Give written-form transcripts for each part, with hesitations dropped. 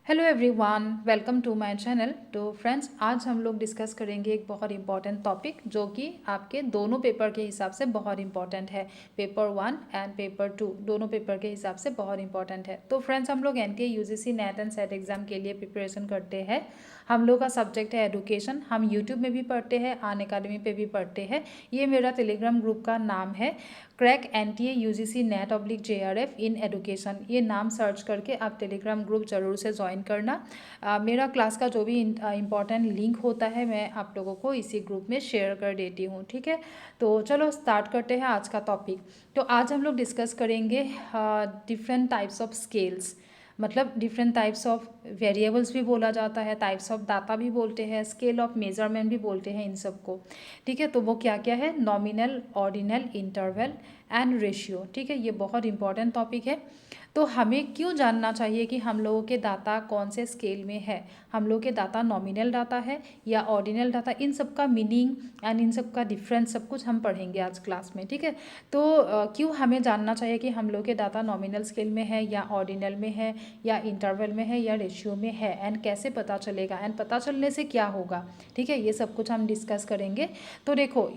Hello everyone, welcome to my channel. तो friends, आज हम लोग डिस्कस करेंगे एक बहुत इंपॉर्टेंट टॉपिक जो कि आपके दोनों पेपर के हिसाब से बहुत इंपॉर्टेंट है। पेपर 1 एंड पेपर 2 दोनों पेपर के हिसाब से बहुत इंपॉर्टेंट है। तो फ्रेंड्स, हम लोग एनके UGC NET and SET exam के लिए प्रिपरेशन करते हैं। हम लोग का सब्जेक्ट है एडुकेशन। हम यूट्यूब में भी पढ़ते हैं, अन अकेडमी पे भी पढ़ते हैं। ये मेरा टेलीग्राम ग्रुप का नाम है, crack NTA UGC NET oblique JRF in education. ये नाम सर्च करके आप टेलीग्राम ग्रुप जरूर से ज्वाइन करना। मेरा क्लास का जो भी इम्पॉर्टेंट लिंक होता है मैं आप लोगों को इसी ग्रुप में शेयर कर देती हूँ, ठीक है। तो चलो स्टार्ट करते हैं आज का टॉपिक। तो आज हम लोग डिस्कस करेंगे डिफरेंट टाइप्स ऑफ स्केल्स, मतलब डिफरेंट टाइप्स ऑफ वेरिएबल्स भी बोला जाता है, टाइप्स ऑफ डाटा भी बोलते हैं, स्केल ऑफ मेजरमेंट भी बोलते हैं इन सबको, ठीक है। तो वो क्या क्या है? Nominal, ordinal, interval and ratio, ठीक है। ये बहुत इंपॉर्टेंट टॉपिक है। तो हमें क्यों जानना चाहिए कि हम लोगों के डाटा कौन से स्केल में है, हम लोग के डाटा नॉमिनल डाटा है या ऑर्डिनल डाटा, इन सब का मीनिंग एंड इन सब का डिफरेंस सब कुछ हम पढ़ेंगे आज क्लास में, ठीक है। तो क्यों हमें जानना चाहिए कि हम लोग के डाटा नॉमिनल स्केल में है या ऑर्डिनल में है या इंटरवल में है या रेशियो में है, एंड कैसे पता चलेगा, एंड पता चलने से क्या होगा, ठीक है। ये सब कुछ हम डिस्कस करेंगे। तो देखो,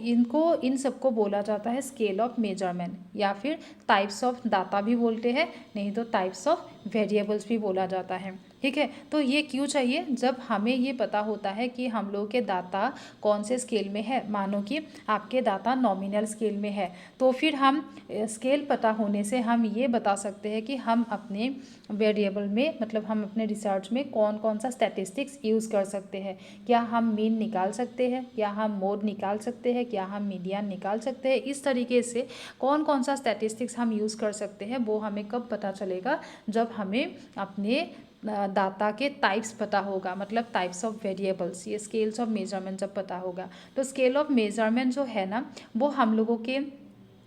इन सबको बोला जाता है स्केल ऑफ मेजरमेंट या फिर टाइप्स ऑफ डाटा भी बोलते हैं, नहीं तो टाइप्स ऑफ वेरिएबल्स भी बोला जाता है, ठीक है। तो ये क्यों चाहिए? जब हमें ये पता होता है कि हम लोग के डाटा कौन से स्केल में है, मानो कि आपके डाटा नॉमिनल स्केल में है, तो फिर हम स्केल पता होने से हम ये बता सकते हैं कि हम अपने वेरिएबल में, मतलब हम अपने रिसर्च में कौन कौन सा स्टैटिस्टिक्स यूज़ कर सकते हैं। क्या हम मीन निकाल सकते हैं, क्या हम मोड निकाल सकते हैं, क्या हम मीडियन निकाल सकते हैं। इस तरीके से कौन कौन सा स्टैटिस्टिक्स हम यूज़ कर सकते हैं वो हमें कब पता चलेगा? जब हमें अपने डाटा के टाइप्स पता होगा, मतलब टाइप्स ऑफ वेरिएबल्स, ये स्केल्स ऑफ मेजरमेंट जब पता होगा। तो स्केल ऑफ मेजरमेंट जो है ना, वो हम लोगों के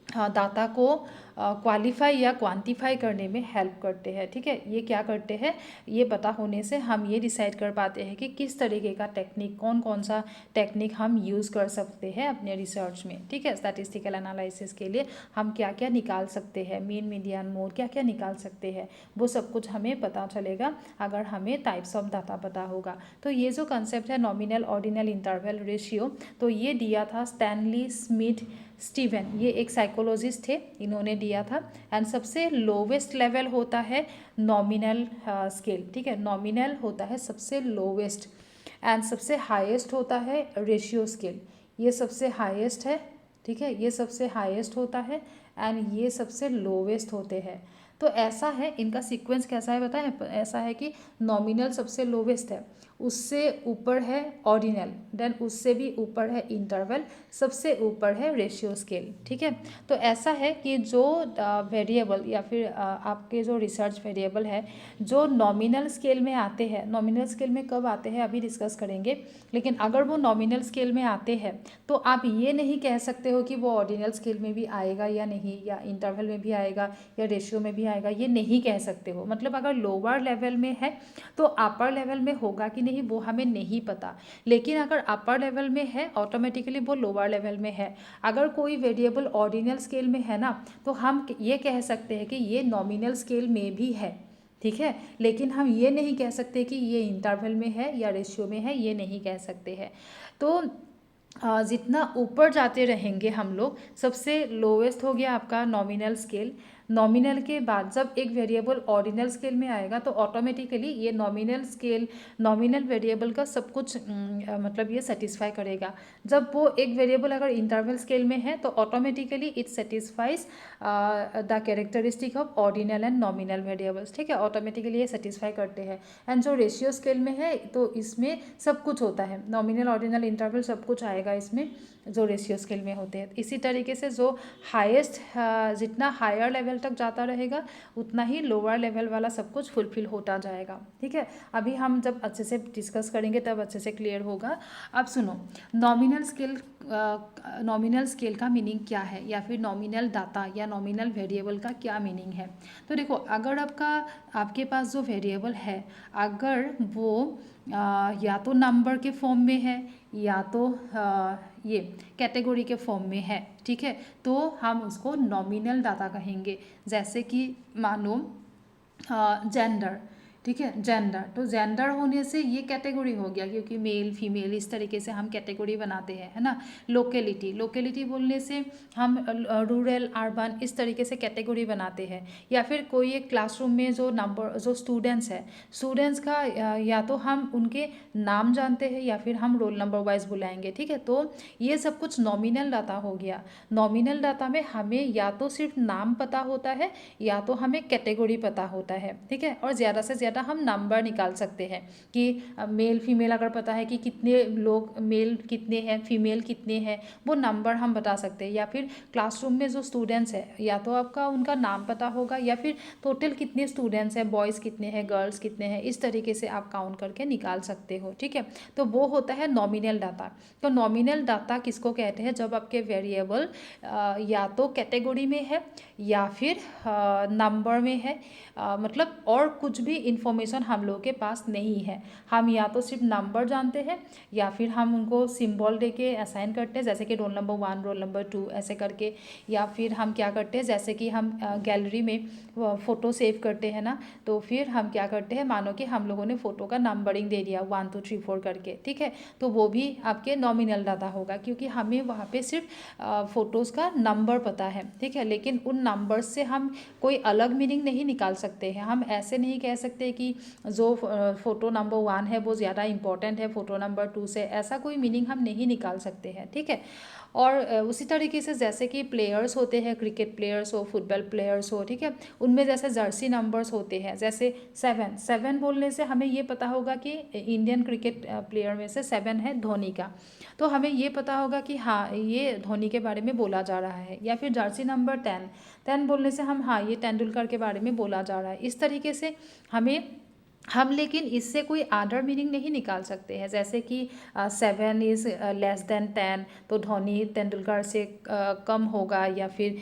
डाटा को क्वालिफाई या क्वांटिफाई करने में हेल्प करते हैं, ठीक है। ये क्या करते हैं? ये पता होने से हम ये डिसाइड कर पाते हैं कि किस तरीके का टेक्निक, कौन कौन सा टेक्निक हम यूज़ कर सकते हैं अपने रिसर्च में, ठीक है। स्टैटिस्टिकल एनालिसिस के लिए हम क्या क्या निकाल सकते हैं, मीन, मीडियन, मोड, क्या क्या निकाल सकते हैं, वो सब कुछ हमें पता चलेगा अगर हमें टाइप्स ऑफ डाटा पता होगा। तो ये जो कंसेप्ट है नॉमिनल, ऑर्डिनल, इंटरवल, रेशियो, तो ये दिया था स्टैनली स्मिथ स्टीवन, ये एक साइकोलॉजिस्ट थे, इन्होंने दिया था। एंड सबसे लोवेस्ट लेवल होता है नॉमिनल स्केल, ठीक है। नॉमिनल होता है सबसे लोवेस्ट, एंड सबसे हाईएस्ट होता है रेशियो स्केल। ये सबसे हाईएस्ट है, ठीक है, ये सबसे हाईएस्ट होता है एंड ये सबसे लोवेस्ट होते हैं। तो ऐसा है, इनका सीक्वेंस कैसा है बताएं? ऐसा है कि नॉमिनल सबसे लोवेस्ट है, उससे ऊपर है ऑर्डिनल, देन उससे भी ऊपर है इंटरवल, सबसे ऊपर है रेशियो स्केल, ठीक है। तो ऐसा है कि जो वेरिएबल या फिर आपके जो रिसर्च वेरिएबल है जो नॉमिनल स्केल में आते हैं, नॉमिनल स्केल में कब आते हैं अभी डिस्कस करेंगे, लेकिन अगर वो नॉमिनल स्केल में आते हैं तो आप ये नहीं कह सकते हो कि वो ऑर्डिनल स्केल में भी आएगा या नहीं, या इंटरवल में भी आएगा या रेशियो में भी आएगा, ये नहीं कह सकते हो। मतलब अगर लोअर लेवल में है तो अपर लेवल में होगा कि नहीं वो हमें नहीं पता, लेकिन अगर अपर लेवल में है ऑटोमेटिकली वो लोअर लेवल में है। अगर कोई वेरिएबल ऑर्डिनल स्केल में है ना, तो हम ये कह सकते हैं कि ये नॉमिनल स्केल में भी है, ठीक है। लेकिन हम ये नहीं कह सकते कि ये इंटरवल में है या रेशियो में है, ये नहीं कह सकते हैं। तो जितना ऊपर जाते रहेंगे हम लोग, सबसे लोवेस्ट हो गया आपका नॉमिनल स्केल। नॉमिनल के बाद जब एक वेरिएबल ऑर्डिनल स्केल में आएगा तो ऑटोमेटिकली ये नॉमिनल स्केल, नॉमिनल वेरिएबल का सब कुछ मतलब ये सेटिस्फाई करेगा। जब वो एक वेरिएबल अगर इंटरवल स्केल में है तो automatically it satisfies the characteristic of ordinal and nominal variables, ठीक है। ऑटोमेटिकली ये सेटिस्फाई करते हैं। एंड जो रेशियो स्केल में है तो इसमें सब कुछ होता है, नॉमिनल, ऑर्डिनल, इंटरवल सब कुछ आएगा इसमें जो रेशियो स्केल में होते हैं। इसी तरीके से जो हाईएस्ट, जितना हायर लेवल तक जाता रहेगा उतना ही लोअर लेवल वाला सब कुछ फुलफिल होता जाएगा, ठीक है। अभी हम जब अच्छे से डिस्कस करेंगे तब अच्छे से क्लियर होगा। अब सुनो, नॉमिनल स्केल, नॉमिनल स्केल का मीनिंग क्या है, या फिर नॉमिनल डाटा या नॉमिनल वेरिएबल का क्या मीनिंग है। तो देखो, अगर आपके पास जो वेरिएबल है अगर वो या तो नंबर के फॉर्म में है या तो ये कैटेगरी के फॉर्म में है, ठीक है, तो हम उसको नॉमिनल डाटा कहेंगे। जैसे कि मानो जेंडर, ठीक है। जेंडर, तो जेंडर होने से ये कैटेगरी हो गया, क्योंकि मेल फीमेल इस तरीके से हम कैटेगरी बनाते हैं, है ना। लोकेलिटी, लोकेलिटी बोलने से हम रूरल अर्बन इस तरीके से कैटेगरी बनाते हैं। या फिर कोई एक क्लासरूम में जो स्टूडेंट्स है, स्टूडेंट्स का या तो हम उनके नाम जानते हैं या फिर हम रोल नंबर वाइज बुलाएंगे, ठीक है। तो ये सब कुछ नॉमिनल डाटा हो गया। नॉमिनल डाटा में हमें या तो सिर्फ नाम पता होता है या तो हमें कैटेगरी पता होता है, ठीक है। और ज़्यादा से ज़्यादा हम नंबर निकाल सकते हैं कि मेल फीमेल अगर पता है कि कितने लोग मेल कितने हैं फीमेल कितने हैं, वो नंबर हम बता सकते हैं। या फिर क्लासरूम में जो स्टूडेंट्स है या तो आपका उनका नाम पता होगा या फिर टोटल कितने स्टूडेंट्स हैं, बॉयज़ कितने हैं गर्ल्स कितने हैं, इस तरीके से आप काउंट करके निकाल सकते हो, ठीक है। तो वो होता है नॉमिनल डाटा। तो नॉमिनल डाटा किसको कहते हैं, जब आपके वेरिएबल या तो कैटेगरी में है या फिर नंबर में है, मतलब और कुछ भी इंफॉर्मेशन हम लोगों के पास नहीं है। हम या तो सिर्फ नंबर जानते हैं या फिर हम उनको सिंबल दे के असाइन करते हैं, जैसे कि रोल नंबर 1 रोल नंबर 2 ऐसे करके। या फिर हम क्या करते हैं, जैसे कि हम गैलरी में फ़ोटो सेव करते हैं ना, तो फिर हम क्या करते हैं, मानो कि हम लोगों ने फ़ोटो का नंबरिंग दे दिया 1 2 3 4 करके, ठीक है। तो वो भी आपके नॉमिनल डाटा होगा, क्योंकि हमें वहाँ पे सिर्फ फ़ोटोज़ का नंबर पता है, ठीक है। लेकिन उन नंबर्स से हम कोई अलग मीनिंग नहीं निकाल सकते हैं। हम ऐसे नहीं कह सकते कि जो फ़ोटो नंबर 1 है वो ज़्यादा इंपॉर्टेंट है फ़ोटो नंबर 2 से, ऐसा कोई मीनिंग हम नहीं निकाल सकते हैं, ठीक है। और उसी तरीके से जैसे कि प्लेयर्स होते हैं, क्रिकेट प्लेयर्स हो फुटबॉल प्लेयर्स हो, ठीक है, उनमें जैसे जर्सी नंबर्स होते हैं, जैसे 7 बोलने से हमें ये पता होगा कि इंडियन क्रिकेट प्लेयर में से 7 है धोनी का, तो हमें ये पता होगा कि हाँ ये धोनी के बारे में बोला जा रहा है। या फिर जर्सी नंबर 10 बोलने से हम हाँ ये तेंदुलकर के बारे में बोला जा रहा है। इस तरीके से हम लेकिन इससे कोई अदर मीनिंग नहीं निकाल सकते हैं, जैसे कि 7 इज़ लेस देन 10 तो धोनी तेंदुलकर से कम होगा, या फिर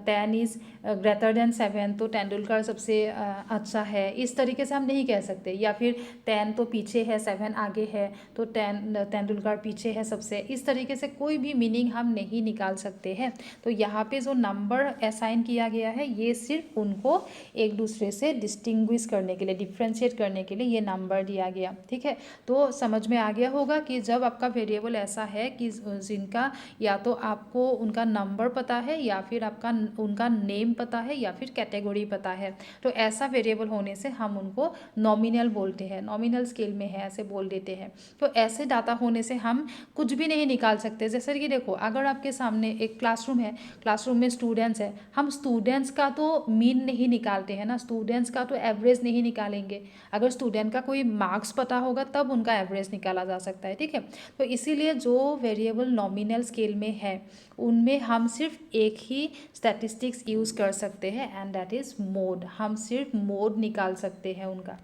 10 इज़ ग्रेटर देन 7 तो तेंदुलकर सबसे अच्छा है, इस तरीके से हम नहीं कह सकते। या फिर 10 तो पीछे है 7 आगे है तो तेंदुलकर पीछे है सबसे, इस तरीके से कोई भी मीनिंग हम नहीं निकाल सकते हैं। तो यहाँ पे जो नंबर असाइन किया गया है ये सिर्फ उनको एक दूसरे से डिस्टिंग्विश करने के लिए, डिफ्रेंशिएट करने के लिए ये नंबर दिया गया, ठीक है। तो समझ में आ गया होगा कि जब आपका वेरिएबल ऐसा है कि जिनका या तो आपको उनका नंबर पता है या फिर आपका उनका नेम पता है या फिर कैटेगरी पता है, तो ऐसा वेरिएबल होने से हम उनको नॉमिनल बोलते हैं, नॉमिनल स्केल में है ऐसे बोल देते हैं। तो ऐसे डाटा होने से हम कुछ भी नहीं निकाल सकते। जैसे कि देखो अगर आपके सामने एक क्लासरूम है, क्लासरूम में स्टूडेंट्स है, हम स्टूडेंट्स का तो मीन नहीं निकालते हैं ना, स्टूडेंट्स का तो एवरेज नहीं निकालेंगे। अगर स्टूडेंट का कोई मार्क्स पता होगा तब उनका एवरेज निकाला जा सकता है, ठीक है। तो इसीलिए जो वेरिएबल नॉमिनल स्केल में है उनमें हम सिर्फ एक ही स्टैटिस्टिक्स यूज़ कर सकते हैं एंड दैट इज़ मोड। हम सिर्फ मोड निकाल सकते हैं उनका,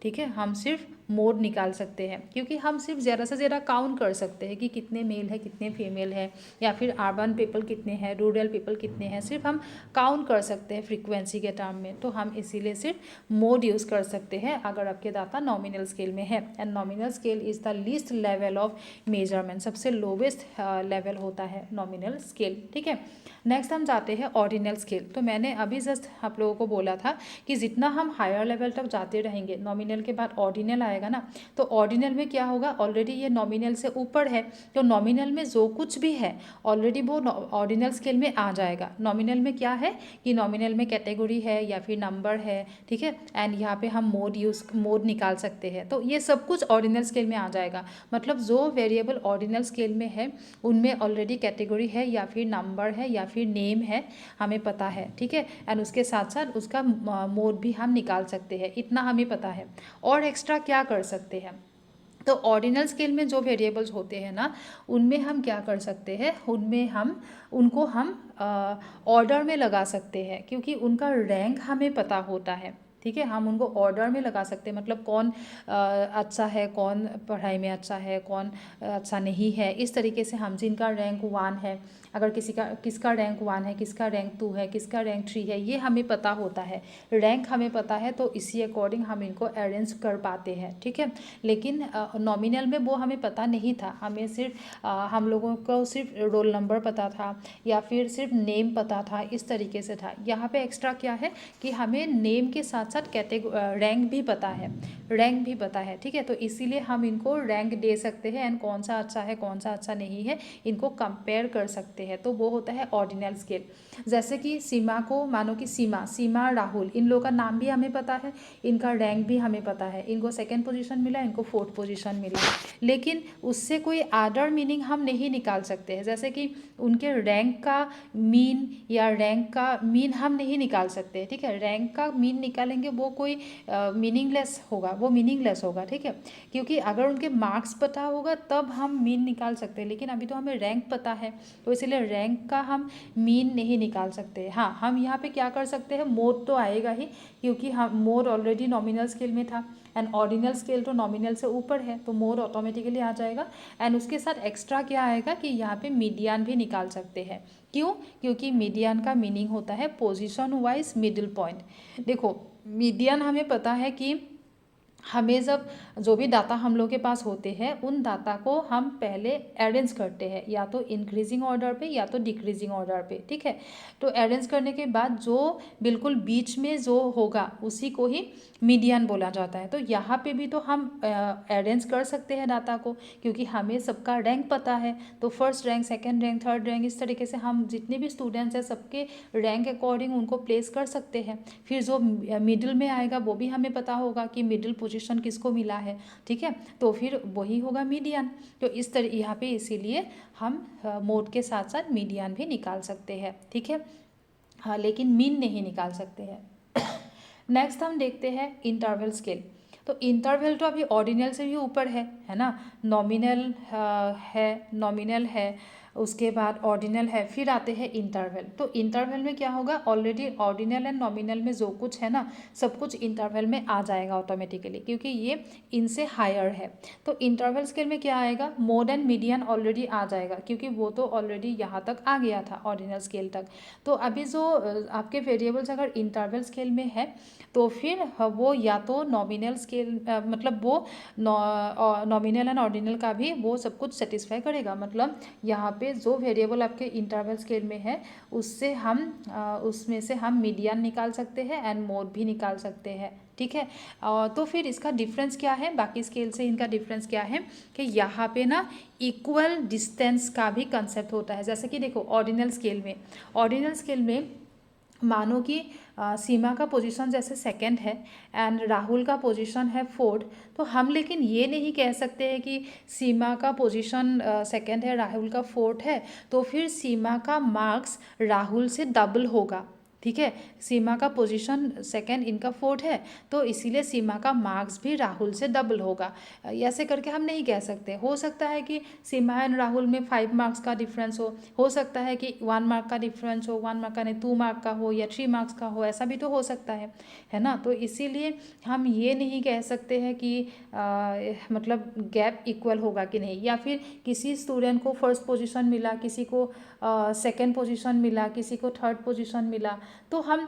ठीक है। हम सिर्फ मोड निकाल सकते हैं क्योंकि हम सिर्फ ज़्यादा से ज़्यादा काउंट कर सकते हैं कि कितने मेल है कितने फीमेल है, या फिर अर्बन पीपल कितने हैं रूरल पीपल कितने हैं, सिर्फ हम काउंट कर सकते हैं फ्रीक्वेंसी के टर्म में। तो हम इसीलिए सिर्फ मोड यूज़ कर सकते हैं अगर आपके डाटा नॉमिनल स्केल में है। And nominal scale is the least level of measurement, सबसे लोवेस्ट लेवल होता है नॉमिनल स्केल, ठीक है। नेक्स्ट हम जाते हैं ऑर्डिनल स्केल। तो मैंने अभी जस्ट आप लोगों को बोला था कि जितना हम हायर लेवल तक जाते रहेंगे, नॉमिनल के बाद ऑर्डिनल आएगा ना, तो ऑर्डिनल में क्या होगा, ऑलरेडी ये नॉमिनल से ऊपर है तो नॉमिनल में जो कुछ भी है ऑलरेडी वो ऑर्डिनल स्केल में आ जाएगा। नॉमिनल में क्या है कि नॉमिनल में कैटेगरी है या फिर नंबर है, ठीक है, एंड यहाँ पे हम मोड निकाल सकते हैं, तो ये सब कुछ ऑर्डिनल स्केल में आ जाएगा। मतलब जो वेरिएबल ऑर्डिनल स्केल में है उनमें ऑलरेडी कैटेगरी है या फिर नंबर है या फिर नेम है, हमें पता है, ठीक है, एंड उसके साथ साथ उसका मोड भी हम निकाल सकते हैं, इतना हमें पता है। और एक्स्ट्रा क्या कर सकते हैं, तो ऑर्डिनल स्केल में जो वेरिएबल्स होते हैं ना उनमें हम क्या कर सकते हैं, उनमें हम उनको हम ऑर्डर में लगा सकते हैं क्योंकि उनका रैंक हमें पता होता है, ठीक है। हम उनको ऑर्डर में लगा सकते हैं, मतलब कौन अच्छा है, कौन पढ़ाई में अच्छा है, कौन अच्छा नहीं है, इस तरीके से हम जिनका रैंक 1 है, अगर किसका रैंक 1 है, किसका रैंक 2 है, किसका रैंक 3 है, ये हमें पता होता है, रैंक हमें पता है, तो इसी अकॉर्डिंग हम इनको अरेंज कर पाते हैं, ठीक है। लेकिन नॉमिनल में वो हमें पता नहीं था, हमें सिर्फ हम लोगों को सिर्फ रोल नंबर पता था या फिर सिर्फ नेम पता था, इस तरीके से था। यहाँ पे एक्स्ट्रा क्या है कि हमें नेम के साथ साथ साथ रैंक भी पता है, ठीक है। तो इसीलिए हम इनको रैंक दे सकते हैं एंड कौन सा अच्छा है कौन सा अच्छा नहीं है इनको कंपेयर कर सकते हैं। तो वो होता है ऑर्डिनल स्केल। जैसे कि सीमा को मानो कि सीमा राहुल, इन लोगों का नाम भी हमें पता है, इनका रैंक भी हमें पता है, इनको 2nd पोजीशन मिला, इनको 4th पोजीशन मिला, लेकिन उससे कोई अदर मीनिंग हम नहीं निकाल सकते हैं। जैसे कि उनके रैंक का मीन या रैंक का मीन हम नहीं निकाल सकते, ठीक है। रैंक का मीन निकालेंगे वो कोई मीनिंगलेस होगा, ठीक है। क्योंकि अगर उनके मार्क्स पता होगा तब हम मीन निकाल सकते हैं, लेकिन अभी तो हमें रैंक पता है, तो इसलिए रैंक का हम मीन नहीं निकाल सकते। हाँ, हम यहाँ पे क्या कर सकते हैं, मोड तो आएगा ही, क्योंकि हम मोड ऑलरेडी नॉमिनल स्केल में था एंड ऑर्डिनल स्केल तो नॉमिनल से ऊपर है, तो मोड ऑटोमेटिकली आ जाएगा। एंड उसके साथ एक्स्ट्रा क्या आएगा कि यहाँ पे मीडियन भी निकाल सकते हैं। क्यों? क्योंकि मीडियन का मीनिंग होता है पोजीशन वाइज मिडिल पॉइंट। देखो, मीडियन हमें पता है कि हमें जब जो भी डाटा हम लोग के पास होते हैं उन डाटा को हम पहले अरेंज करते हैं, या तो इंक्रीजिंग ऑर्डर पे या तो डिक्रीजिंग ऑर्डर पे, ठीक है। तो अरेंज करने के बाद जो बिल्कुल बीच में जो होगा उसी को ही मीडियन बोला जाता है। तो यहाँ पे भी तो हम अरेंज कर सकते हैं डाटा को, क्योंकि हमें सबका रैंक पता है। तो first rank, second rank, third rank, इस तरीके से हम जितने भी स्टूडेंट्स हैं सबके रैंक अकॉर्डिंग उनको प्लेस कर सकते हैं। फिर जो मिडिल में आएगा वो भी हमें पता होगा कि मिडिल पोजीशन किसको मिला है, ठीक है। तो फिर वही होगा मीडियन। तो इस तरह यहाँ पे इसीलिए हम मोड के साथ साथ मीडियन भी निकाल सकते हैं, ठीक है। हाँ, लेकिन मीन नहीं निकाल सकते हैं। नेक्स्ट हम देखते हैं इंटरवल स्केल। तो इंटरवल तो अभी ऑर्डिनल से भी ऊपर है ना। नॉमिनल है, उसके बाद ऑर्डिनल है, फिर आते हैं इंटरवल। तो इंटरवल में क्या होगा, ऑलरेडी ऑर्डिनल एंड नॉमिनल में जो कुछ है ना सब कुछ इंटरवल में आ जाएगा ऑटोमेटिकली, क्योंकि ये इनसे हायर है। तो इंटरवल स्केल में क्या आएगा, मोड एंड मीडियन ऑलरेडी आ जाएगा, क्योंकि वो तो ऑलरेडी यहाँ तक आ गया था ऑर्डिनल स्केल तक। तो अभी जो आपके वेरिएबल्स अगर इंटरवल स्केल में है तो फिर वो या तो नॉमिनल स्केल मतलब वो नॉमिनल एंड ऑर्डिनल का भी वो सब कुछ सेटिस्फाई करेगा। मतलब यहाँ पे जो वेरिएबल आपके इंटरवल स्केल में है उसमें से हम मीडियन निकाल सकते हैं एंड मोड भी निकाल सकते हैं, ठीक है। तो फिर इसका डिफरेंस क्या है, बाकी स्केल से इनका डिफरेंस क्या है कि यहाँ पे ना इक्वल डिस्टेंस का भी कंसेप्ट होता है। जैसे कि देखो, ऑर्डिनल स्केल में मानो कि सीमा का पोजीशन जैसे 2nd है एंड राहुल का पोजीशन है 4th, तो हम लेकिन ये नहीं कह सकते हैं कि सीमा का पोजीशन 2nd है, राहुल का 4th है, तो फिर सीमा का मार्क्स राहुल से डबल होगा, ठीक है। सीमा का पोजीशन 2nd, इनका 4th है, तो इसीलिए सीमा का मार्क्स भी राहुल से डबल होगा। ऐसे करके हम नहीं कह सकते। हो सकता है कि सीमा एंड राहुल में 5 मार्क्स का डिफरेंस हो सकता है कि 1 मार्क का डिफरेंस हो, 1 मार्क का नहीं 2 मार्क का हो या 3 मार्क्स का हो, ऐसा भी तो हो सकता है ना। तो इसीलिए हम ये नहीं कह सकते हैं कि मतलब गैप इक्वल होगा कि नहीं, या फिर किसी स्टूडेंट को फर्स्ट पोजीशन मिला, किसी को 2nd पोजीशन मिला, किसी को 3rd पोजीशन मिला, तो हम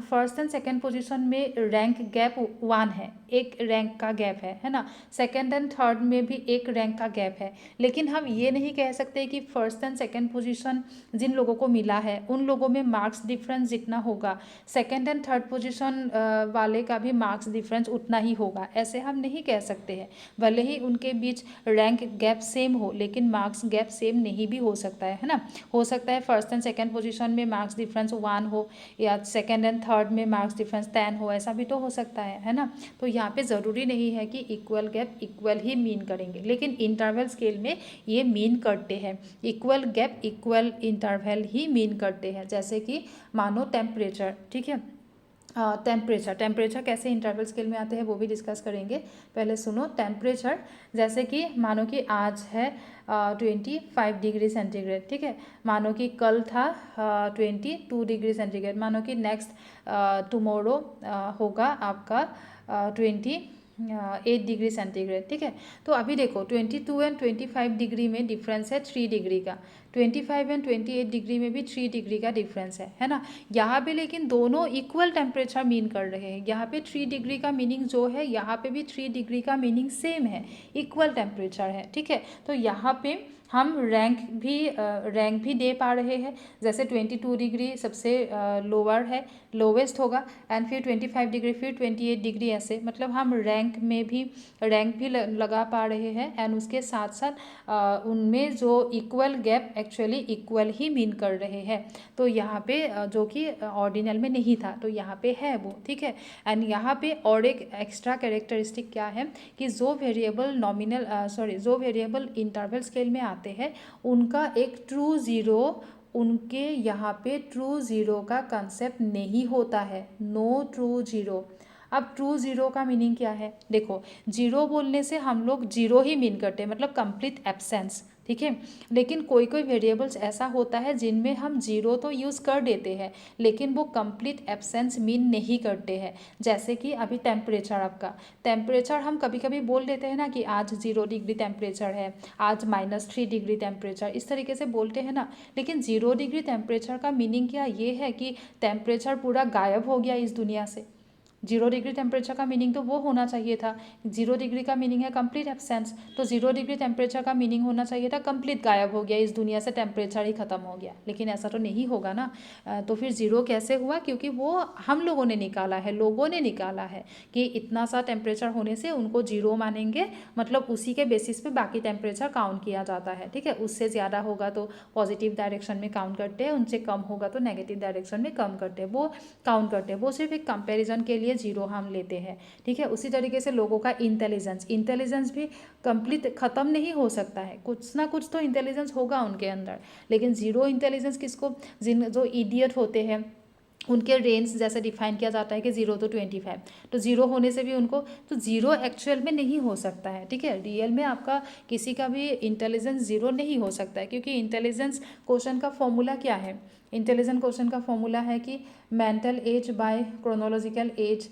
फर्स्ट एंड 2nd पोजीशन में रैंक गैप 1 है, एक रैंक का गैप है ना। 2nd एंड 3rd में भी एक रैंक का गैप है, लेकिन हम ये नहीं कह सकते कि फर्स्ट एंड 2nd पोजीशन जिन लोगों को मिला है उन लोगों में मार्क्स डिफरेंस जितना होगा 2nd एंड 3rd पोजीशन वाले का भी मार्क्स डिफरेंस उतना ही होगा, ऐसे हम नहीं कह सकते हैं। भले ही उनके बीच रैंक गैप सेम हो, लेकिन मार्क्स गैप सेम नहीं भी हो सकता है ना। हो सकता है फर्स्ट एंड 2nd पोजीशन में मार्क्स डिफरेंस 1 हो या 2nd एंड 3rd में मार्क्स डिफरेंस 10 हो, ऐसा भी तो हो सकता है ना। तो यहाँ पे ज़रूरी नहीं है कि इक्वल गैप इक्वल ही मीन करेंगे, लेकिन इंटरवल स्केल में ये मीन करते हैं, इक्वल गैप इक्वल इंटरवल ही मीन करते हैं। जैसे कि मानो टेम्परेचर, ठीक है। टेम्परेचर कैसे इंटरवल स्केल में आते हैं वो भी डिस्कस करेंगे। पहले सुनो टेम्परेचर। जैसे कि मानो कि आज है 25 डिग्री सेंटीग्रेड, ठीक है। मानो कि कल था 22 डिग्री सेंटीग्रेड। मानो कि नेक्स्ट टुमारो होगा आपका 28 डिग्री सेंटीग्रेड, ठीक है। तो अभी देखो 22 एंड 25 डिग्री में डिफरेंस है 3 डिग्री का, 25 एंड 28 डिग्री में भी 3 डिग्री का डिफरेंस है ना। यहाँ पे लेकिन दोनों इक्वल टेम्परेचर मीन कर रहे हैं। यहाँ पे 3 डिग्री का मीनिंग जो है, यहाँ पे भी 3 डिग्री का मीनिंग सेम है, इक्वल टेम्परेचर है, ठीक है। तो यहाँ पे हम रैंक भी दे पा रहे हैं। जैसे 22 डिग्री सबसे लोअर है, लोवेस्ट होगा, एंड फिर 25 डिग्री, फिर 28 डिग्री, ऐसे मतलब हम रैंक भी लगा पा रहे हैं। एंड उसके साथ साथ उनमें जो इक्वल गैप एक्चुअली इक्वल ही मीन कर रहे हैं। तो यहाँ पे जो कि ऑर्डिनल में नहीं था, तो यहाँ पे है वो, ठीक है। एंड यहाँ पे और एक एक्स्ट्रा कैरेक्टरिस्टिक क्या है कि जो वेरिएबल इंटरवल स्केल में आते हैं उनका एक ट्रू ज़ीरो, उनके यहाँ पे ट्रू ज़ीरो का कंसेप्ट नहीं होता है, नो ट्रू ज़ीरो। अब ट्रू ज़ीरो का मीनिंग क्या है, देखो जीरो बोलने से हम लोग जीरो ही मीन करते हैं, मतलब कंप्लीट एब्सेंस, ठीक है। लेकिन कोई कोई वेरिएबल्स ऐसा होता है जिनमें हम जीरो तो यूज़ कर देते हैं लेकिन वो कंप्लीट एब्सेंस मीन नहीं करते हैं। जैसे कि अभी टेम्परेचर, आपका टेम्परेचर हम कभी कभी बोल देते हैं ना कि आज 0 डिग्री टेम्परेचर है, आज -3 डिग्री टेम्परेचर, इस तरीके से बोलते हैं ना। लेकिन 0 डिग्री टेम्परेचर का मीनिंग क्या ये है कि टेम्परेचर पूरा गायब हो गया इस दुनिया से। 0 डिग्री टेम्परेचर का मीनिंग तो वो होना चाहिए था, 0 डिग्री का मीनिंग है कंप्लीट एब्सेंस, तो 0 डिग्री टेम्परेचर का मीनिंग होना चाहिए था कंप्लीट गायब हो गया इस दुनिया से, टेम्परेचर ही खत्म हो गया। लेकिन ऐसा तो नहीं होगा ना। तो फिर ज़ीरो कैसे हुआ, क्योंकि वो हम लोगों ने निकाला है, लोगों ने निकाला है कि इतना सा टेम्परेचर होने से उनको जीरो मानेंगे, मतलब उसी के बेसिस पे बाकी टेम्परेचर काउंट किया जाता है, ठीक है। उससे ज़्यादा होगा तो पॉजिटिव डायरेक्शन में काउंट करते हैं, उनसे कम होगा तो नेगेटिव डायरेक्शन में कम करते हैं, वो काउंट करते हैं। वो सिर्फ एक कंपेरिजन के लिए जीरो हम लेते हैं, ठीक है। उसी तरीके से लोगों का इंटेलिजेंस भी कंप्लीट ख़त्म नहीं हो सकता है, कुछ ना कुछ तो इंटेलिजेंस होगा उनके अंदर। लेकिन ज़ीरो इंटेलिजेंस किसको, जो इडियट होते हैं उनके रेंज जैसे डिफाइन किया जाता है कि 0 to 25, तो ज़ीरो होने से भी उनको, तो ज़ीरो एक्चुअल में नहीं हो सकता है, ठीक है। रियल में आपका किसी का भी इंटेलिजेंस ज़ीरो नहीं हो सकता है, क्योंकि इंटेलिजेंस क्वेश्चन का फॉर्मूला क्या है, इंटेलिजेंस क्वेश्चन का फॉर्मूला है कि mental age by chronological age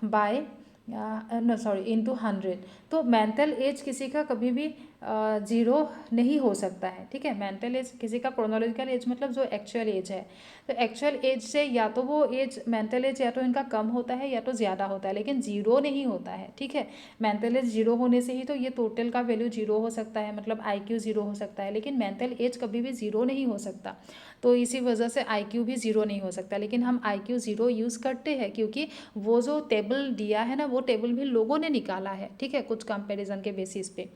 by into 100। तो मेंटल एज किसी का कभी भी ज़ीरो नहीं हो सकता है, ठीक है। मेंटल एज किसी का, क्रोनोलॉजिकल एज मतलब जो एक्चुअल एज है, तो एक्चुअल एज से या तो वो एज, मेंटल एज या तो इनका कम होता है या तो ज़्यादा होता है, लेकिन ज़ीरो नहीं होता है, ठीक है। मेंटल एज ज़ीरो होने से ही तो ये टोटल का वैल्यू ज़ीरो हो सकता है, मतलब IQ ज़ीरो हो सकता है, लेकिन मेंटल एज कभी भी ज़ीरो नहीं हो सकता। तो इसी वजह से IQ भी ज़ीरो नहीं हो सकता, लेकिन हम IQ ज़ीरो यूज़ करते हैं क्योंकि वो जो टेबल दिया है ना, वो टेबल भी लोगों ने निकाला है, ठीक है, कुछ कंपैरिजन के बेसिस पे।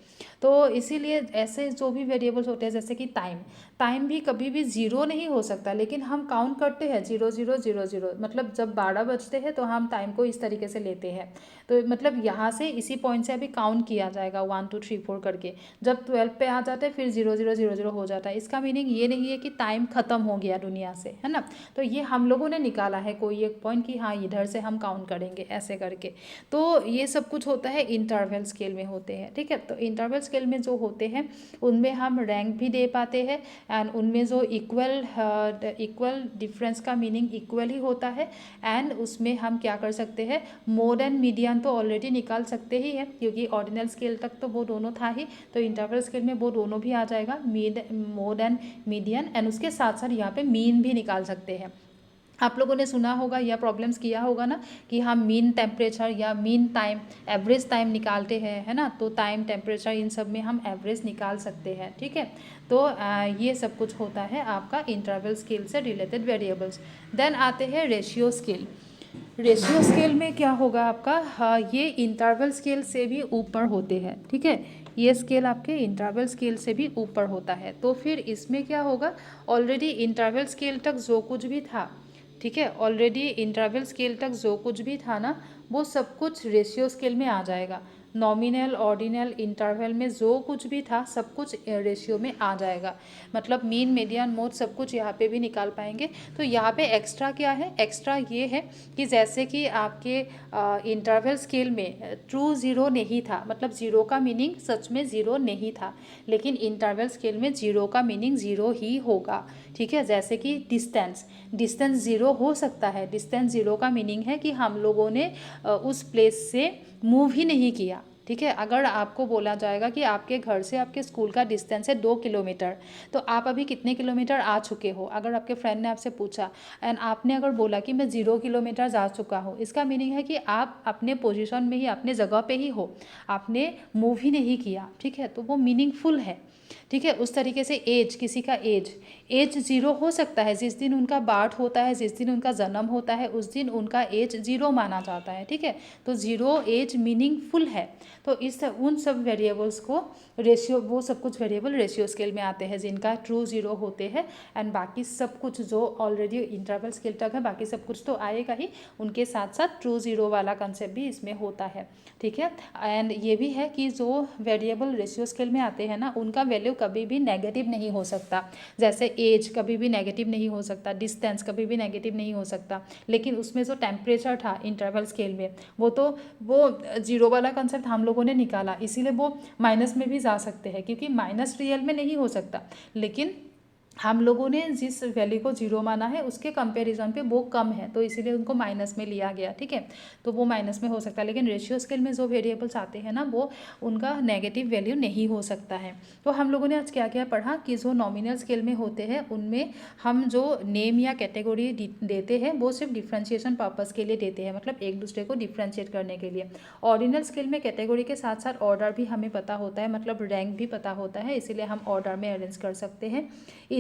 तो इसीलिए ऐसे जो भी वेरिएबल्स होते हैं, जैसे कि टाइम भी कभी भी ज़ीरो नहीं हो सकता, लेकिन हम काउंट करते हैं 0 0 0 0, मतलब जब 12 बजते हैं तो हम टाइम को इस तरीके से लेते हैं। तो मतलब यहाँ से इसी पॉइंट से अभी काउंट किया जाएगा 1 2 3 4 करके, जब 12 पे आ जाता है फिर 0 0 0 0 हो जाता है। इसका मीनिंग ये नहीं है कि टाइम ख़त्म हो गया दुनिया से, है ना। तो ये हम लोगों ने निकाला है कोई एक पॉइंट कि हाँ इधर से हम काउंट करेंगे ऐसे करके। तो ये सब कुछ होता है इंटरवल स्केल में होते हैं, ठीक है। तो इंटरवल स्केल में जो होते हैं उनमें हम रैंक भी दे पाते हैं, एंड उनमें जो इक्वल डिफरेंस का मीनिंग इक्वल ही होता है। एंड उसमें हम क्या कर सकते हैं, मोड एंड मीडियन तो ऑलरेडी निकाल सकते ही हैं, क्योंकि ऑर्डिनल स्केल तक तो वो दोनों था ही, तो इंटरवल स्केल में वो दोनों भी आ जाएगा, मोड एंड मीडियन, एंड उसके साथ साथ यहाँ पे मीन भी निकाल सकते हैं। आप लोगों ने सुना होगा या प्रॉब्लम्स किया होगा ना कि हम मीन टेम्परेचर या मीन टाइम, एवरेज टाइम निकालते हैं, है ना। तो टाइम, टेम्परेचर, इन सब में हम एवरेज निकाल सकते हैं, ठीक है। तो ये सब कुछ होता है आपका इंटरवल स्केल से रिलेटेड वेरिएबल्स। देन आते हैं रेशियो स्केल। रेशियो स्केल में क्या होगा आपका, ये इंटरवल स्केल से भी ऊपर होते हैं, ठीक है। ये स्केल आपके इंटरवल स्केल से भी ऊपर होता है। तो फिर इसमें क्या होगा, ऑलरेडी इंटरवल स्केल तक जो कुछ भी था, ठीक है, ऑलरेडी इंटरवल स्केल तक जो कुछ भी था ना, वो सब कुछ रेशियो स्केल में आ जाएगा। नॉमिनल, ऑर्डिनल, इंटरवल में जो कुछ भी था सब कुछ रेशियो में आ जाएगा, मतलब मीन, मीडियन, मोड सब कुछ यहाँ पे भी निकाल पाएंगे। तो यहाँ पे एक्स्ट्रा क्या है, एक्स्ट्रा ये है कि जैसे कि आपके इंटरवल स्केल में ट्रू ज़ीरो नहीं था, मतलब ज़ीरो का मीनिंग सच में ज़ीरो नहीं था, लेकिन इंटरवल स्केल में ज़ीरो का मीनिंग ज़ीरो ही होगा, ठीक है। जैसे कि डिस्टेंस ज़ीरो हो सकता है, डिस्टेंस ज़ीरो का मीनिंग है कि हम लोगों ने उस प्लेस से मूव ही नहीं किया, ठीक है। अगर आपको बोला जाएगा कि आपके घर से आपके स्कूल का डिस्टेंस है 2 किलोमीटर, तो आप अभी कितने किलोमीटर आ चुके हो, अगर आपके फ्रेंड ने आपसे पूछा एंड आपने अगर बोला कि मैं 0 किलोमीटर जा चुका हूँ, इसका मीनिंग है कि आप अपने पोजीशन में ही, अपने जगह पे ही हो, आपने मूव ही नहीं किया, ठीक है। तो वो मीनिंगफुल है, ठीक है। उस तरीके से एज, किसी का एज 0 हो सकता है, जिस दिन उनका बर्थ होता है, जिस दिन उनका जन्म होता है, उस दिन उनका एज 0 माना जाता है, ठीक है। तो 0 एज मीनिंगफुल है। तो इस उन सब वेरिएबल्स को रेशियो, वो सब कुछ वेरिएबल रेशियो स्केल में आते हैं जिनका ट्रू 0 होते हैं, एंड बाकी सब कुछ जो ऑलरेडी इंटरवल स्केल तक है, बाकी सब कुछ तो आएगा ही, उनके साथ साथ ट्रू 0 वाला कंसेप्ट भी इसमें होता है, ठीक है। एंड ये भी है कि जो वेरिएबल रेशियो स्केल में आते हैं ना, उनका वैल्यू कभी भी नेगेटिव नहीं हो सकता। जैसे एज कभी भी नेगेटिव नहीं हो सकता, डिस्टेंस कभी भी नेगेटिव नहीं हो सकता, लेकिन उसमें जो टेम्परेचर था इंटरवल स्केल में, वो 0 वाला कंसेप्ट हम लोगों ने निकाला, इसीलिए वो माइनस में भी जा सकते हैं, क्योंकि माइनस रियल में नहीं हो सकता, लेकिन हम लोगों ने जिस वैल्यू को 0 माना है उसके कंपैरिजन पे वो कम है, तो इसीलिए उनको माइनस में लिया गया, ठीक है। तो वो माइनस में हो सकता है, लेकिन रेशियो स्केल में जो वेरिएबल्स आते हैं ना, वो उनका नेगेटिव वैल्यू नहीं हो सकता है। तो हम लोगों ने आज क्या क्या पढ़ा कि जो नॉमिनल स्केल में होते हैं उनमें हम जो नेम या कैटेगरी देते हैं वो सिर्फ डिफ्रेंशिएशन पर्पज़ के लिए देते हैं, मतलब एक दूसरे को डिफ्रेंशिएट करने के लिए। ऑर्डिनल स्केल में कैटेगरी के साथ साथ ऑर्डर भी हमें पता होता है, मतलब रैंक भी पता होता है, इसीलिए हम ऑर्डर में अरेंज कर सकते हैं।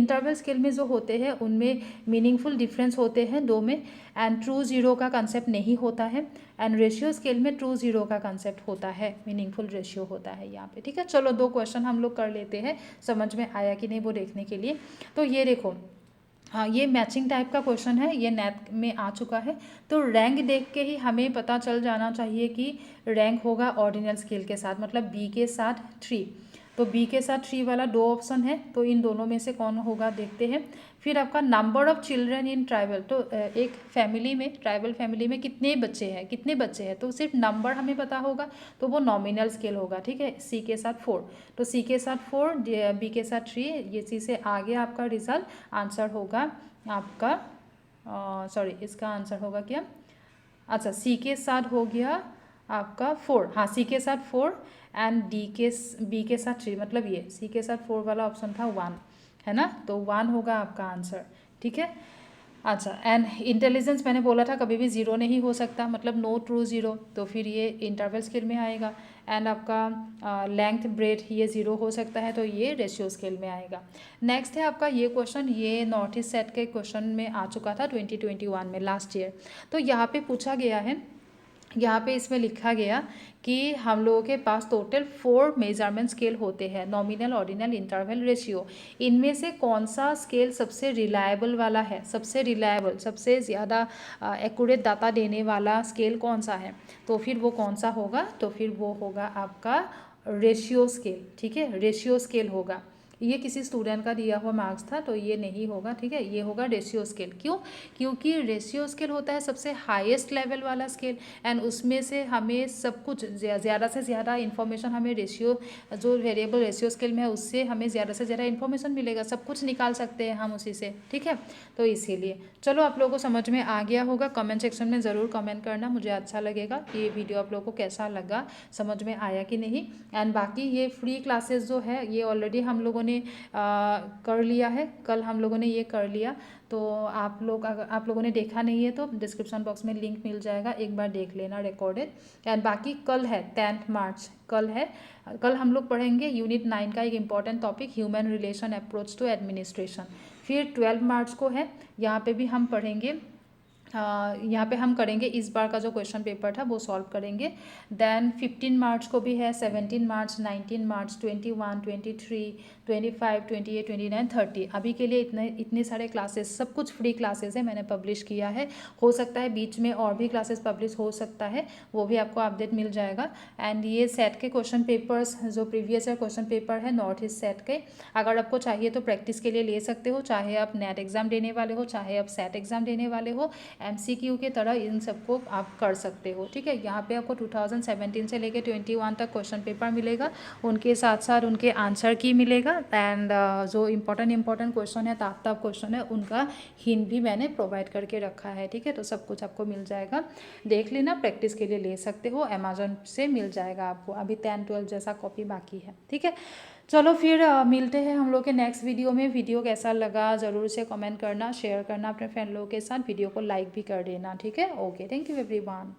इंटरवल स्केल में जो होते हैं उनमें मीनिंगफुल डिफरेंस होते हैं दो में, एंड ट्रू 0 का कंसेप्ट नहीं होता है, एंड रेशियो स्केल में ट्रू 0 का कंसेप्ट होता है, मीनिंगफुल रेशियो होता है यहाँ पे, ठीक है। चलो 2 क्वेश्चन हम लोग कर लेते हैं, समझ में आया कि नहीं वो देखने के लिए। तो ये देखो, हाँ, ये मैचिंग टाइप का क्वेश्चन है, ये नेट में आ चुका है। तो रैंक देख के ही हमें पता चल जाना चाहिए कि रैंक होगा ऑर्डिनल स्केल के साथ, मतलब बी के साथ 3। तो बी के साथ 3 वाला 2 ऑप्शन है, तो इन दोनों में से कौन होगा देखते हैं। फिर आपका number of children in tribal, तो एक फैमिली में, ट्राइबल फैमिली में कितने बच्चे हैं, तो सिर्फ नंबर हमें पता होगा, तो वो नॉमिनल स्केल होगा, ठीक है। सी के साथ 4, तो सी के साथ 4, बी के साथ 3, ये चीज़ से आगे आपका रिजल्ट आंसर होगा आपका, सॉरी इसका आंसर होगा क्या, अच्छा सी के साथ हो गया आपका 4, हाँ सी के साथ 4 एंड बी के साथ 3, मतलब ये सी के साथ 4 वाला ऑप्शन था 1, है ना, तो 1 होगा आपका आंसर, ठीक है। अच्छा, एंड इंटेलिजेंस मैंने बोला था कभी भी 0 नहीं हो सकता, मतलब नो ट्रू 0, तो फिर ये इंटरवल स्केल में आएगा। एंड आपका लेंथ ब्रेथ ये 0 हो सकता है, तो ये रेशियो स्केल में आएगा। नेक्स्ट है आपका ये क्वेश्चन, ये नॉर्थ ईस्ट सेट के क्वेश्चन में आ चुका था 2021 में, लास्ट ईयर। तो यहाँ पे पूछा गया है, यहाँ पे इसमें लिखा गया कि हम लोगों के पास टोटल 4 मेजरमेंट स्केल होते हैं, नॉमिनल, ऑर्डिनल, इंटरवल, रेशियो। इनमें से कौन सा स्केल सबसे रिलायबल वाला है, सबसे रिलायबल, सबसे ज़्यादा एक्यूरेट डाटा देने वाला स्केल कौन सा है, तो फिर वो कौन सा होगा, तो फिर वो होगा आपका रेशियो स्केल, ठीक है, रेशियो स्केल होगा। ये किसी स्टूडेंट का दिया हुआ मार्क्स था, तो ये नहीं होगा, ठीक है, ये होगा रेशियो स्केल। क्यों, क्योंकि रेशियो स्केल होता है सबसे हाईएस्ट लेवल वाला स्केल, एंड उसमें से हमें सब कुछ ज़्यादा से ज़्यादा इन्फॉर्मेशन, हमें रेशियो, जो वेरिएबल रेशियो स्केल में है उससे हमें ज़्यादा से ज़्यादा इन्फॉर्मेशन मिलेगा, सब कुछ निकाल सकते हैं हम उसी से, ठीक है। तो इसीलिए चलो आप लोगों को समझ में आ गया होगा, कमेंट सेक्शन में ज़रूर कमेंट करना, मुझे अच्छा लगेगा कि ये वीडियो आप लोगों को कैसा लगा, समझ में आया कि नहीं। एंड बाकी ये फ्री क्लासेस जो है ये ऑलरेडी हम लोगों ने कर लिया है, कल हम लोगों ने ये कर लिया, तो आप लोग, अगर आप लोगों ने देखा नहीं है तो डिस्क्रिप्शन बॉक्स में लिंक मिल जाएगा, एक बार देख लेना रिकॉर्डेड। एंड बाकी कल है 10 मार्च, कल है, कल हम लोग पढ़ेंगे यूनिट 9 का एक important topic, human relation approach to administration. फिर 12 मार्च को है, यहाँ पे भी हम पढ़ेंगे, यहाँ पे हम करेंगे इस बार का जो क्वेश्चन पेपर था वो सॉल्व करेंगे। देन 15 मार्च को भी है, 17 मार्च, 19 मार्च, 21, 23, 25, 28, 29, 30। अभी के लिए इतने सारे क्लासेस, सब कुछ फ्री क्लासेस है, मैंने पब्लिश किया है। हो सकता है बीच में और भी क्लासेस पब्लिश हो सकता है, वो भी आपको अपडेट मिल जाएगा। एंड ये सेट के क्वेश्चन पेपर्स, जो प्रीवियस ईयर क्वेश्चन पेपर है नॉर्थ ईस्ट सेट के, अगर आपको चाहिए तो प्रैक्टिस के लिए ले सकते हो, चाहे आप नेट एग्जाम देने वाले हो, चाहे आप सेट एग्जाम देने वाले हो। MCQ के तरह इन सबको आप कर सकते हो। ठीक है, यहाँ पे आपको 2017 से लेके 21 तक क्वेश्चन पेपर मिलेगा, उनके साथ साथ उनके आंसर की मिलेगा एंड जो इम्पोर्टेंट क्वेश्चन है, ताप क्वेश्चन है, उनका हिंट भी मैंने प्रोवाइड करके रखा है। ठीक है, तो सब कुछ आपको मिल जाएगा, देख लेना, प्रैक्टिस के लिए ले सकते हो, अमेजोन से मिल जाएगा आपको। अभी 10-12 जैसा कॉपी बाकी है। ठीक है, चलो फिर मिलते हैं हम लोग के नेक्स्ट वीडियो में। वीडियो कैसा लगा ज़रूर से कमेंट करना, शेयर करना अपने फ्रेंड लोगों के साथ, वीडियो को लाइक भी कर देना। ठीक है, ओके, थैंक यू एवरीवन।